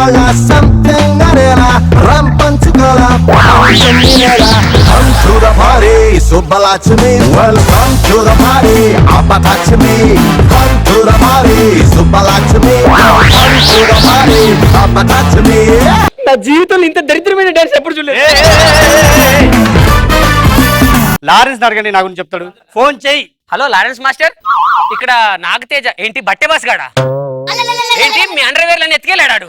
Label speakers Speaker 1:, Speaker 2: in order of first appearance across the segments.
Speaker 1: Hola, something arena, ram panchukala, come to the party, Subbalakshmi. Welcome to the party, Abbatachmi. Come to the party, Subbalakshmi. Come to the party, Abbatachmi.
Speaker 2: నా జీవితంలో ఇంత దరిద్రమైన dance ఎప్పుడు చూడలేదు.
Speaker 3: Lawrence అడగండి, నా గురించి చెప్తాడు. ఫోన్ చెయ్యి.
Speaker 2: హలో లారెన్స్ మాస్టర్, ఇక్కడ నాగతేజ ఏంటి బట్టే బాస్ గాడా ఏంటి మీ అండర్వేర్లని ఎత్తుకెళ్ళాడు?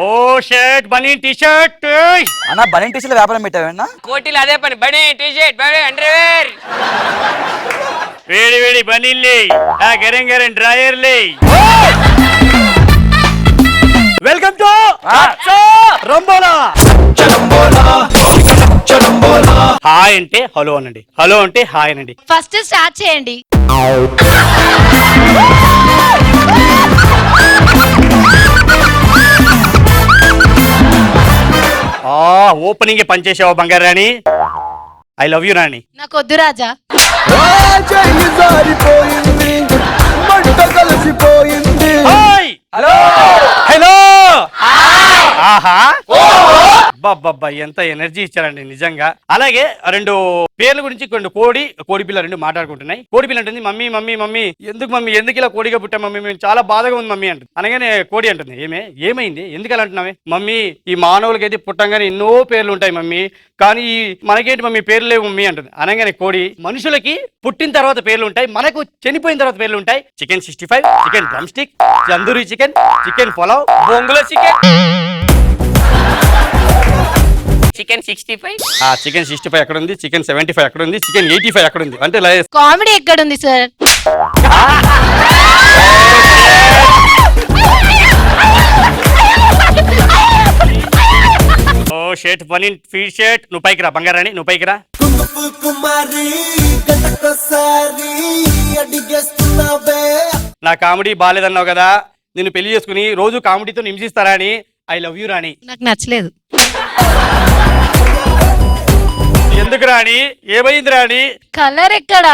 Speaker 3: ఓ షర్ట్ బనీన్ టీ షర్ట్.
Speaker 4: అన్న బనీన్ టీ షర్ట్ వ్యాపారం పెట్టావన్నా?
Speaker 2: కోటిలో అదే పని, బనీ టీ షర్ట్ బనీ అండర్వేర్.
Speaker 3: వేడి వేడి బనీన్లే, ఆ గరం గరం డ్రాయర్లే. Welcome to Rambola. హాయ్ అంటే హలో అనండి, హలో అంటే హాయ్ అనండి.
Speaker 5: ఫస్ట్ స్టార్ట్ చేయండి.
Speaker 3: ఓపెనింగ్ పనిచేసావా బంగారు రాణి? ఐ లవ్ యూ రాణి.
Speaker 5: నాకు వద్దు రాజా.
Speaker 3: Hello hello. ఆహా బాబ్బా ఎంత ఎనర్జీ ఇచ్చారండి నిజంగా. అలాగే రెండు పేర్ల గురించి కొన్ని కోడి పిల్ల రెండు మాట్లాడుకుంటున్నాయి. కోడి పిల్ల అంటుంది, మమ్మీ మమ్మీ మమ్మీ ఎందుకు ఇలా కోడిగా పుట్టా మమ్మీ, మేము చాలా బాధగా ఉంది మమ్మీ అంటుంది. అనగానే కోడి అంటుంది, ఏమైంది ఎందుకు అలా అంటున్నావే? మమ్మీ ఈ మానవులకైతే పుట్టంగానే ఎన్నో పేర్లు ఉంటాయి మమ్మీ, కానీ మనకేంటి మమ్మీ పేర్లు లేవు మమ్మీ అంటుంది. అనగానే కోడి, మనుషులకి పుట్టిన తర్వాత పేర్లు ఉంటాయి, మనకు చనిపోయిన తర్వాత పేర్లు ఉంటాయి. Chicken 65, chicken drum stick, tandoori chicken, chicken pulao, బొంగులో చికెన్,
Speaker 2: చికెన్ 65.
Speaker 3: చికెన్ 65 ఎక్కడ ఉంది, చికెన్ 75 ఎక్కడ ఉంది, చికెన్ 85 ఎక్కడ ఉంది అంటే
Speaker 5: కామెడీ ఎక్కడ ఉంది సార్?
Speaker 3: ఓ షర్ట్ పని ఫీడ్ షర్ట్. నువ్వు పైకి రా బంగారాణి, నువ్వు పైకి రా. నా కామెడీ బాలేదన్నావు కదా, నిన్ను పెళ్లి చేసుకుని రోజు కామెడీతో హింసిస్తారా అని. ఐ లవ్ యూ రాణి.
Speaker 5: నాకు నచ్చలేదు.
Speaker 3: ఎందుకు రాణి, ఏమైంది రాణి?
Speaker 5: కలర్ ఎక్కడా?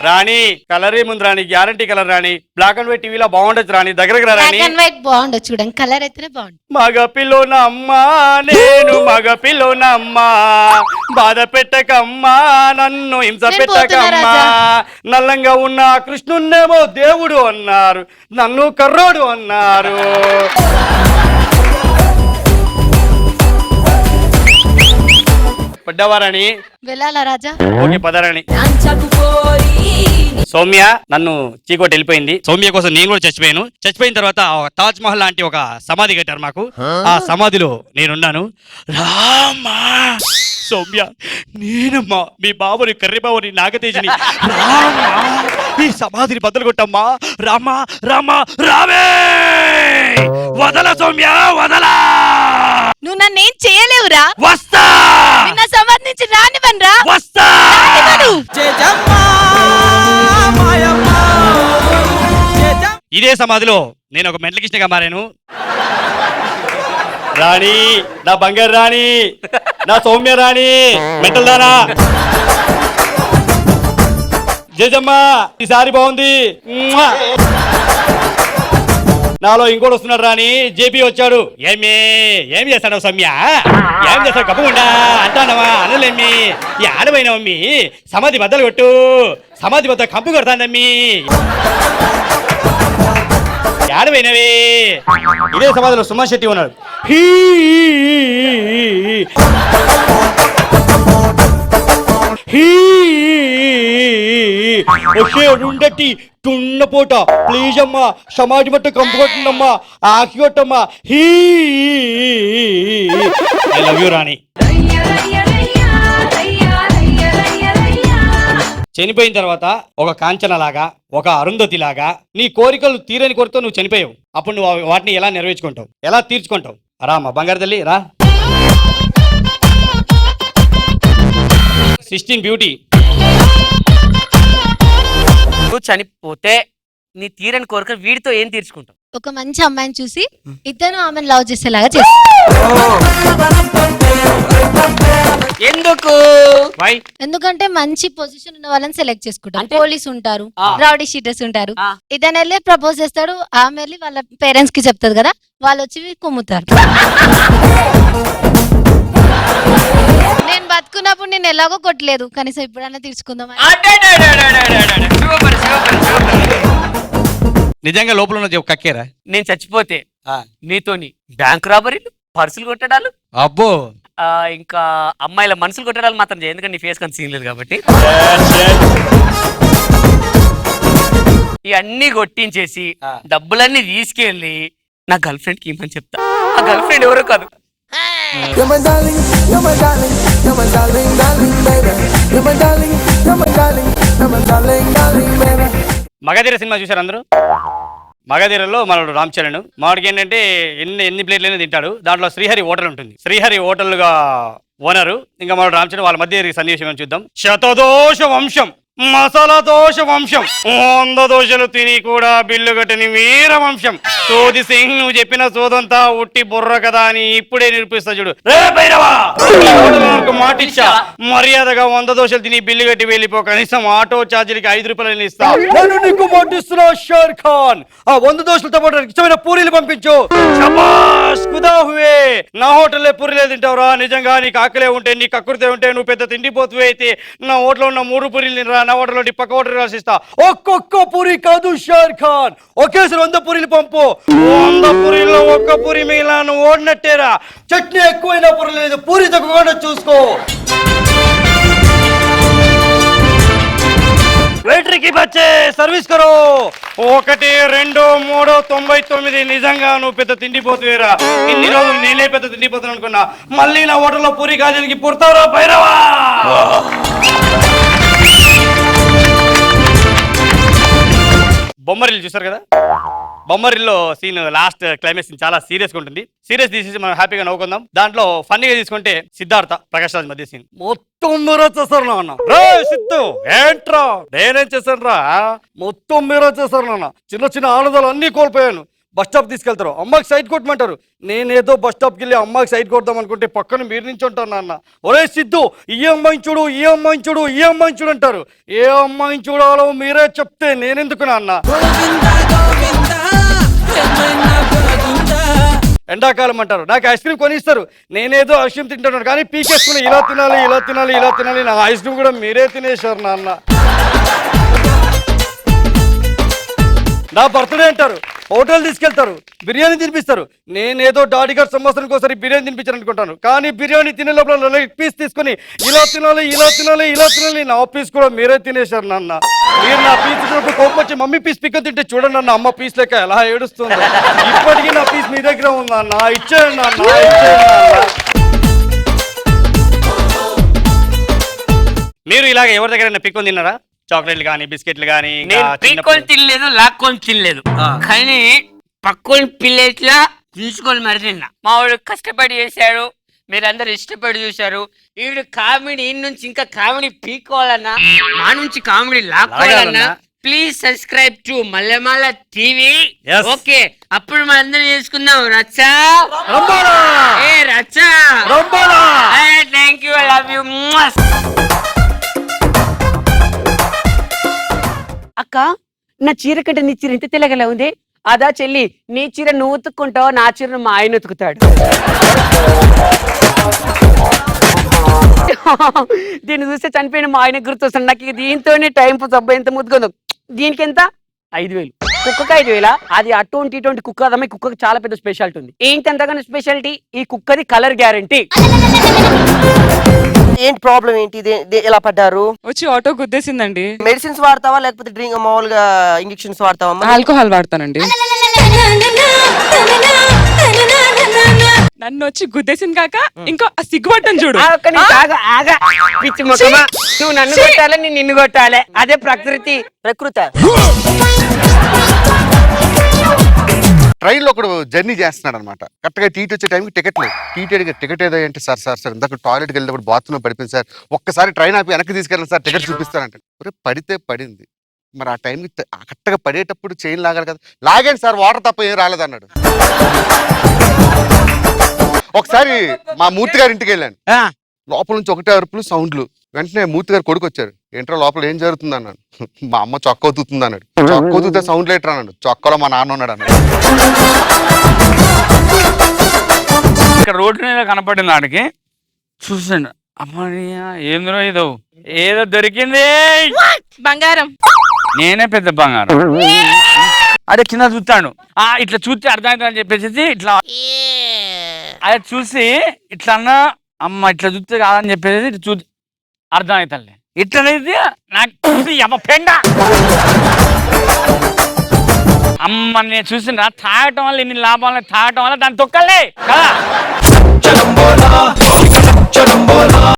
Speaker 3: రాణి కలర్ ఏముంది రాణి, గ్యారంటీ కలర్ రాణి. బ్లాక్ అండ్ వైట్ టీవీలో బాగుండొచ్చు రాణి, దగ్గరకు రా రాణి.
Speaker 5: బ్లాక్ అండ్ వైట్ బాగుండదు, చూడండి కలర్ అయితేనే బాగుంది.
Speaker 3: మగ పిల్లోనమ్మా నేను, మగ పిల్లోనమ్మా, బాధ పెట్టకమ్మా నన్ను, హింస పెట్టకమ్మా. నల్లంగా ఉన్న కృష్ణున్నేమో దేవుడు అన్నారు, నన్ను కర్రోడు అన్నారు. పడ్డవారని
Speaker 5: వెళ్ళాలా రాజా?
Speaker 3: ఓకే పదరాణి. సౌమ్య నన్ను చీకోటి వెళ్ళిపోయింది. సౌమ్య కోసం నేను కూడా చచ్చిపోయాను. చచ్చిపోయిన తర్వాత తాజ్ మహల్ లాంటి ఒక సమాధి కట్టారు మాకు. ఆ సమాధిలో నేనున్నాను. రామా సౌమ్య, నేనమ్మా మీ బాబుని కర్రీబాబుని నాగతేజని. రామా ఈ సమాధిని బద్దలు కొట్టమ్మా. రామా రామా రావే, వదల సౌమ్య వదలా.
Speaker 5: నువ్వు నన్నేం చేయలేవురా.
Speaker 3: వస్తా,
Speaker 5: నిన్న సంబంధించి రానివన్రా.
Speaker 3: వస్తా. ఇదే సమాధిలో నేను ఒక మెంటల్ కృష్ణగా మారాను. రాణి నా బంగారు రాణి, నా సౌమ్య రాణి, మెంటల్ దానా. జేజమ్మ ఈసారి బాగుంది. నాలో ఇంకోటి వస్తున్నాడు రాణి, జేపీ వచ్చాడు. ఏం చేస్తాడు సౌమ్య, ఏం చేస్తాడు కప్పుకుండా అంటానవా? అనులేమ్మి ఈ ఆడపోయినవమ్మి, సమాధి బద్దలు కొట్టు, సమాధి బద్ద కంపు కొడతానమ్మి. ఆడపోయినవి. ఇదే సమాధిలో సుమన్ శెట్టి ఉన్నాడు. ఉండటి టున్నపోట ప్లీజ్ అమ్మా, సమాధి మట్టు కంపు కొట్టిందమ్మా, ఆకి కొట్టమ్మా. ఐ లవ్ యూ రాణి. చనిపోయిన తర్వాత ఒక కాంచనలాగా, ఒక అరుంధతి లాగా నీ కోరికలు తీరని కోరికతో నువ్వు చనిపోయావు. అప్పుడు నువ్వు వాటిని ఎలా నెరవేర్చుకుంటావు, ఎలా తీర్చుకుంటావు? రామ్మా బంగారు తల్లి రా. 16 బ్యూటీ.
Speaker 2: నువ్వు చనిపోతే నీ తీరని కోరిక వీడితో ఏం తీర్చుకుంటావు?
Speaker 5: ఒక మంచి అమ్మాయిని చూసి ఇద్దరు ఆమెను లవ్ చేసేలాగా చేస్తా.
Speaker 2: ఎందుకు?
Speaker 3: వై
Speaker 5: ఎందుకంటే మంచి పొజిషన్ ఉన్న వాళ్ళని సెలెక్ట్ చేసుకుంటారు.
Speaker 2: అంటే?
Speaker 5: పోలీస్ ఉంటారు,
Speaker 2: ఆ.
Speaker 5: రౌడీ షీటర్స్ ఉంటారు.
Speaker 2: ఆ.
Speaker 5: ఇతను వెళ్ళి ప్రపోజ్ చేస్తాడు, ఆమె వెళ్ళి వాళ్ళ పేరెంట్స్ కి చెప్తారు కదా, వాళ్ళు వచ్చి కుమ్ముతారు. నేను బతుకున్నప్పుడు నేను ఎలాగో కొట్టలేదు, కనీసం ఇప్పుడైనా తీర్చుకుందాం.
Speaker 2: Super super super.
Speaker 3: నిజంగా లోపల ఉన్న కక్కేరా?
Speaker 2: నేను చచ్చిపోతే నీతోని బ్యాంక్ రాబరీలు, పర్సులు కొట్టడాలు,
Speaker 3: అబ్బో
Speaker 2: ఇంకా అమ్మాయిల మనసులు కొట్టడాలు మాత్రం చేయ, ఎందుకంటే నీ ఫేస్ కానీ సీన్ లేదు కాబట్టి. ఇవన్నీ కొట్టించేసి డబ్బులన్నీ తీసుకెళ్ళి నా గర్ల్ ఫ్రెండ్ కి ఇమ్మని చెప్తా. ఆ గర్ల్ ఫ్రెండ్ ఎవరో కాదు,
Speaker 1: You're my darling, you're my darling, you're my darling, darling, baby. You're my darling, you're my darling, you're my darling, darling, baby.
Speaker 3: Magadheera cinema చూసారు అందరూ? మగధీరలో మనడు రామ్ చరణ్, మాడికి ఏంటంటే ఎన్ని ప్లేట్లైనా తింటాడు. దాంట్లో శ్రీహరి హోటల్ ఉంటుంది. శ్రీహరి హోటల్గా ఓనరు ఇంకా మనడు రామ్ చరణ్ వాళ్ళ మధ్య సన్నివేశం చూద్దాం. శతదోష వంశం, మసాలా దోష వంశం, 100 దోషలు తిని కూడా బిల్లు కట్టని వీర వంశం. సోది సింగ్, నువ్వు చెప్పిన సోదంతా ఉట్టి బుర్ర కదా అని ఇప్పుడే నిరూపిస్తా చూడు. రే భైరవా, నాకు మాటిచ్చా, మర్యాదగా 100 దోషలు తిని బిల్లు కట్టి వెళ్ళిపో, కనీసం ఆటో ఛార్జీలకి 5 రూపాయలు ఇస్తా. నేను నీకు మాటిస్తున్నా షేర్ ఖాన్, ఆ 100 దోషలతో పాటు ఇష్టమైన పూరీలు పంపించు. శబాష్, ఖుదా హువే. నా హోటల్లో పూరీలే తింటావురా? నిజంగా నీకు ఆకలే ఉంటే, నీ కక్కురితే ఉంటే, నువ్వు పెద్ద తిండిపోతువే అయితే నా హోటల్లో ఉన్న 3 పూరీలు తినరా, నా హోటల్లో పక్క హోటల్ రాసిస్తా. ఒక్కొక్క పూరి కాదు షేర్ ఖాన్, ఒకేసారి 100 పూరీలు పంపు. 100 పూరీల్లో ఒక్క పూరి మిగిలిన నువ్వు ఓడినట్టేరా. చట్నీ ఎక్కువైనా పూరలేదు, పూరి తగ్గకుండా చూసుకో. వెయిటర్కి బచ్చే సర్వీస్ కరో. 1 2 3 99. నిజంగా నువ్వు పెద్ద తిండిపోతువేరా. ఇన్ని రోజులు నేనే పెద్ద తిండిపోతాను అనుకున్నా, మళ్ళీ నా హోటల్లో పూరి గాజులకి పుడతావురా భైరవా. బొమ్మరిల్లు చూసారు కదా? బొమ్మరిల్లో సీన్ లాస్ట్ క్లైమాక్స్ చాలా సీరియస్ గా ఉంటుంది. సీరియస్ తీసేసి మనం హ్యాపీగా నవ్వుకుందాం. దాంట్లో ఫన్నీగా తీసుకుంటే సిద్ధార్థ ప్రకాష్ రాజ్ మధ్య సీన్ మొత్తం మీరే చేస్తారు నాన్న. రే సిద్ధు, ఏంట్రా నేనేం చేశాను రా? మొత్తం మీరే చేస్తారు నాన్న. చిన్న చిన్న ఆనందాలు అన్ని కోల్పోయాను. బస్ స్టాప్ తీసుకెళ్తారు, అమ్మాయికి సైడ్ కొట్టమంటారు. నేనేదో బస్ స్టాప్కి వెళ్ళి అమ్మాయికి సైడ్ కొడదాం అనుకుంటే పక్కన మీరు నుంచి ఉంటారు నాన్న. ఒరే సిద్ధు, ఈ అమ్మాయిని చూడు, ఈ అమ్మాయిని చూడు, ఈ అమ్మాయిని చూడు అంటారు. ఏ అమ్మాయిని చూడాలో మీరే చెప్తే నేనెందుకు నాన్న? ఎండాకాలం అంటారు, నాకు ఐస్ క్రీమ్ కొనిస్తారు. నేనేదో ఐస్ క్రీమ్ తింటున్నాను కానీ పీకేసుకుని ఇలా తినాలి, ఇలా తినాలి, ఇలా తినాలి. నా ఐస్ క్రీమ్ కూడా మీరే తినేశారు నాన్న. నా బర్త్డే అంటారు, హోటల్ తీసుకెళ్తారు, బిర్యానీ తినిపిస్తారు. నేనేదో డాడీ గారు సంవత్సరానికి ఒకసారి బిర్యానీ తినిపించాను అనుకుంటాను, కానీ బిర్యానీ తినే లోపల లెగ్ పీస్ తీసుకుని ఇలా తినాలి, ఇలా తినాలి, ఇలా తినాలి. నా పీస్ కూడా మీరే తినేశారు నాన్న. మీరు నా పీస్ కోపం వచ్చి మమ్మీ పీస్ పిక్క తింటే చూడండి అన్న, అమ్మ పీస్ లెక్క ఎలా ఏడుస్తుంది. ఇప్పటికీ నా పీస్ మీ దగ్గర ఉందన్న, ఇచ్చేయండి అన్న, ఇచ్చేయండి అన్న. మీరు ఇలాగ ఎవరి దగ్గర పిక్కొని తిన్నారా? చాక్లెట్లు కానీ, బిస్కెట్లు కానీ?
Speaker 2: నేను పీక్కొని తినలేదు, లాక్కొని తినలేదు, కానీ పక్కొని పిల్లేట్లా తీసుకొని మరి తిన్నా. మా వాడు కష్టపడి చేశాడు, మీరందరూ ఇష్టపడి చూశారు. వీడు కామెడీ నుంచి ఇంకా కామెడీ పీక్కోవాలన్నా, మా నుంచి కామెడీ లాక్కోవాలన్నా please subscribe to Mallemala TV. Okay, అప్పుడు మనందరం చేసుకుందాం. రచ్చా ఏ రచ్చా, thank you, I love you.
Speaker 6: అక్క, నా చీర కంటే నీ చీర ఇంత తెల్లగలా ఉంది. అదా చెల్లి, నీ చీర నువ్వు ఉతుక్కుంటావు, నా చీర మా ఆయన ఉతుకుతాడు. దీన్ని చూస్తే చనిపోయిన మా ఆయన గుర్తొస్తాడు నాకు. దీంతోనే టైం సబ్బు ఎంత ముద్దుకుందో. దీనికి ఎంత? 5,000. కుక్కకి 5,000? అది అటువంటి ఇటువంటి కుక్క కదమ్మా. కుక్కకి చాలా పెద్ద స్పెషాలిటీ ఉంది. ఏంటి అంతగానో స్పెషాలిటీ? ఈ కుక్కది కలర్ గ్యారంటీ.
Speaker 7: ఏంటి ప్రాబ్లం ఏంటి? ఎలా పడ్డారు?
Speaker 8: వచ్చి ఆటో గుద్దేసిందండి.
Speaker 7: మెడిసిన్స్ వాడతావా లేకపోతే డ్రింక్ మామూలుగా ఇంజెక్షన్స్ వాడతావా?
Speaker 8: ఆల్కహాల్ వాడతానండి. నన్ను వచ్చి గుద్దేసింది కాక ఇంకో సిగ్గుపట్టం చూడు.
Speaker 6: పిచ్చి మొక్కమా, నువ్వు నన్ను కొట్టాలి, నేను నిన్ను కొట్టాలి. అదే ప్రకృతి.
Speaker 9: ట్రైన్ లో ఒకడు జర్నీ చేస్తున్నాడు అనమాట. కరెక్ట్ గా టీటీ వచ్చే టైంకి టికెట్ లేదు. టీటీ అడిగా టికెట్ ఏదో అంటే, సార్ ఇందాక టాయిలెట్కి వెళ్ళినప్పుడు బాత్రూమ్ పడిపోయింది సార్, ఒక్కసారి ట్రైన్ ఆపి వెనక్కి తీసుకెళ్ళండి సార్, టికెట్ చూపిస్తానంటే. పడితే పడింది, మరి ఆ టైంకి కరెక్ట్గా పడేటప్పుడు చైన్ లాగాలి కదా. లాగాను సార్, వాటర్ తప్ప ఏం రాలేదన్నాడు. ఒకసారి మా మూర్తి గారి ఇంటికి వెళ్ళాను. లోపల నుంచి ఒకటే అరుపులు సౌండ్లు. వెంటనే మూర్తి గారు కొడుకు వచ్చారు. ఏంట్రా లోపల ఏం జరుగుతుంది అన్నాడు. మా అమ్మ చొక్క ఒతుకుతుంది అన్నాడు. చొక్క ఒతుకుతే సౌండ్ లేటర్ అన్నాడు. చొక్కలో మా నాన్న ఉన్నాడు అన్నాడు.
Speaker 10: ఇక్కడ రోడ్డు మీద కనపడింది ఆడికి. చూసాడు, అమ్మయ్యా ఏందో ఏదో దొరికింది.
Speaker 8: బంగారం.
Speaker 10: నేనే పెద్ద బంగారం. అదే కింద చూస్తాడు. ఇట్లా చూస్తే అర్థమవుతుందని చెప్పేసి ఇట్లా అది చూసి ఇట్లా అన్న అమ్మ ఇట్లా చూస్తే కాదని చెప్పేసి ఇట్లా చూసి అర్థమవుతుంది. ఇట్లనేది నాకు పెండ అమ్మ నేను చూసిన తాగటం వల్ల ఎన్ని లాభాలు, తాగటం వల్ల దాన్ని తొక్కలే కదా.